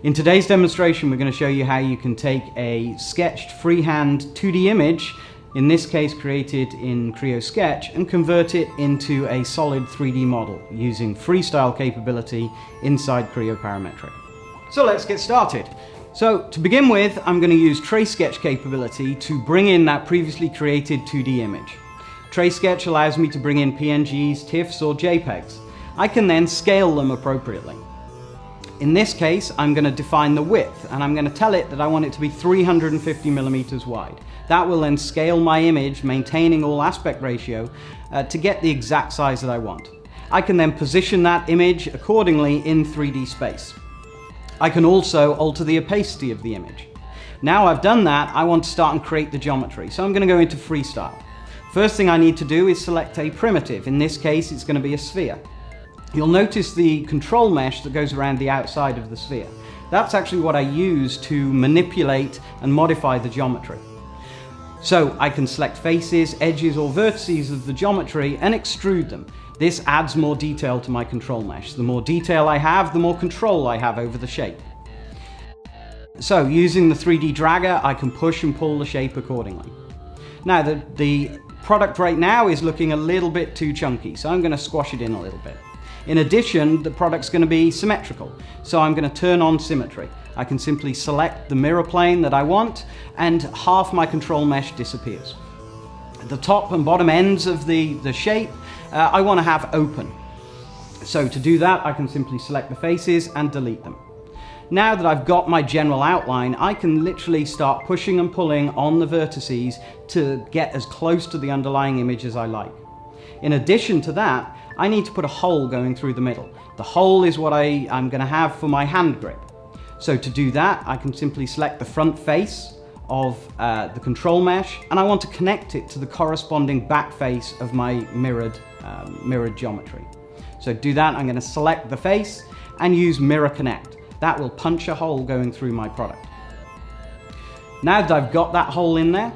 In today's demonstration, we're going to show you how you can take a sketched freehand 2D image, in this case created in Creo Sketch, and convert it into a solid 3D model using freestyle capability inside Creo Parametric. So let's get started. So to begin with, I'm going to use Trace Sketch capability to bring in that previously created 2D image. Trace Sketch allows me to bring in PNGs, TIFFs or JPEGs. I can then scale them appropriately. In this case, I'm going to define the width, and I'm going to tell it that I want it to be 350 millimeters wide. That will then scale my image, maintaining all aspect ratio, to get the exact size that I want. I can then position that image accordingly in 3D space. I can also alter the opacity of the image. Now I've done that, I want to start and create the geometry. So I'm going to go into Freestyle. First thing I need to do is select a primitive. In this case, it's going to be a sphere. You'll notice the control mesh that goes around the outside of the sphere. That's actually what I use to manipulate and modify the geometry. So I can select faces, edges or vertices of the geometry and extrude them. This adds more detail to my control mesh. The more detail I have, the more control I have over the shape. So using the 3D dragger, I can push and pull the shape accordingly. Now the product right now is looking a little bit too chunky, so I'm going to squash it in a little bit. In addition, the product's going to be symmetrical, so I'm going to turn on symmetry. I can simply select the mirror plane that I want, and half my control mesh disappears. The top and bottom ends of the shape, I want to have open. So to do that, I can simply select the faces and delete them. Now that I've got my general outline, I can literally start pushing and pulling on the vertices to get as close to the underlying image as I like. In addition to that, I need to put a hole going through the middle. The hole is what I'm going to have for my hand grip. So to do that, I can simply select the front face of the control mesh, and I want to connect it to the corresponding back face of my mirrored geometry. So to do that, I'm going to select the face and use Mirror Connect. That will punch a hole going through my product. Now that I've got that hole in there,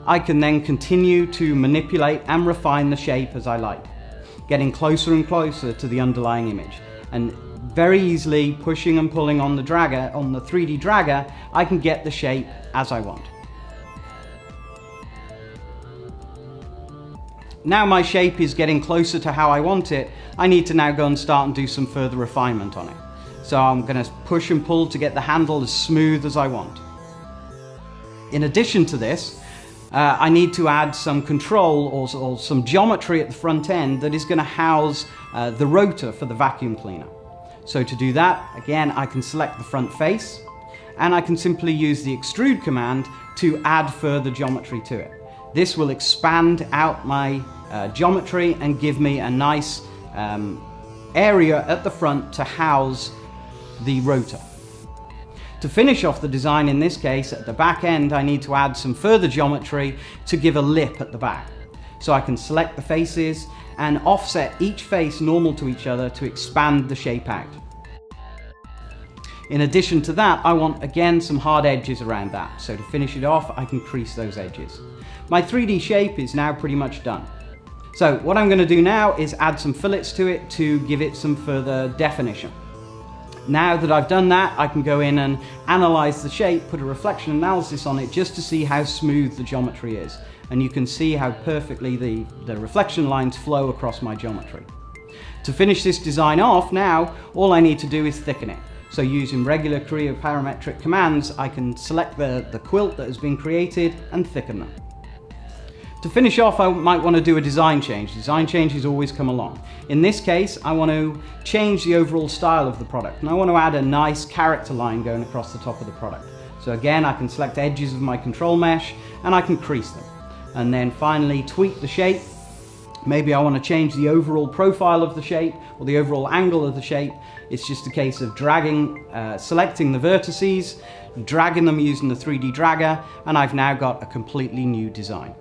I can then continue to manipulate and refine the shape as I like, getting closer and closer to the underlying image. And very easily pushing and pulling on the dragger, on the 3D dragger, I can get the shape as I want. Now my shape is getting closer to how I want it, I need to now go and start and do some further refinement on it. So I'm going to push and pull to get the handle as smooth as I want. In addition to this, I need to add some control or some geometry at the front end that is going to house the rotor for the vacuum cleaner. So to do that, again, I can select the front face and I can simply use the extrude command to add further geometry to it. This will expand out my geometry and give me a nice area at the front to house the rotor. To finish off the design, in this case, at the back end, I need to add some further geometry to give a lip at the back. So I can select the faces and offset each face normal to each other to expand the shape out. In addition to that, I want, again, some hard edges around that. So to finish it off, I can crease those edges. My 3D shape is now pretty much done. So what I'm going to do now is add some fillets to it to give it some further definition. Now that I've done that, I can go in and analyze the shape, put a reflection analysis on it just to see how smooth the geometry is. And you can see how perfectly the reflection lines flow across my geometry. To finish this design off now, all I need to do is thicken it. So using regular Creo Parametric commands, I can select the quilt that has been created and thicken them. To finish off, I might want to do a design change. Design changes always come along. In this case, I want to change the overall style of the product, and I want to add a nice character line going across the top of the product. So again, I can select edges of my control mesh and I can crease them. And then finally tweak the shape. Maybe I want to change the overall profile of the shape or the overall angle of the shape. It's just a case of dragging, selecting the vertices, dragging them using the 3D dragger, and I've now got a completely new design.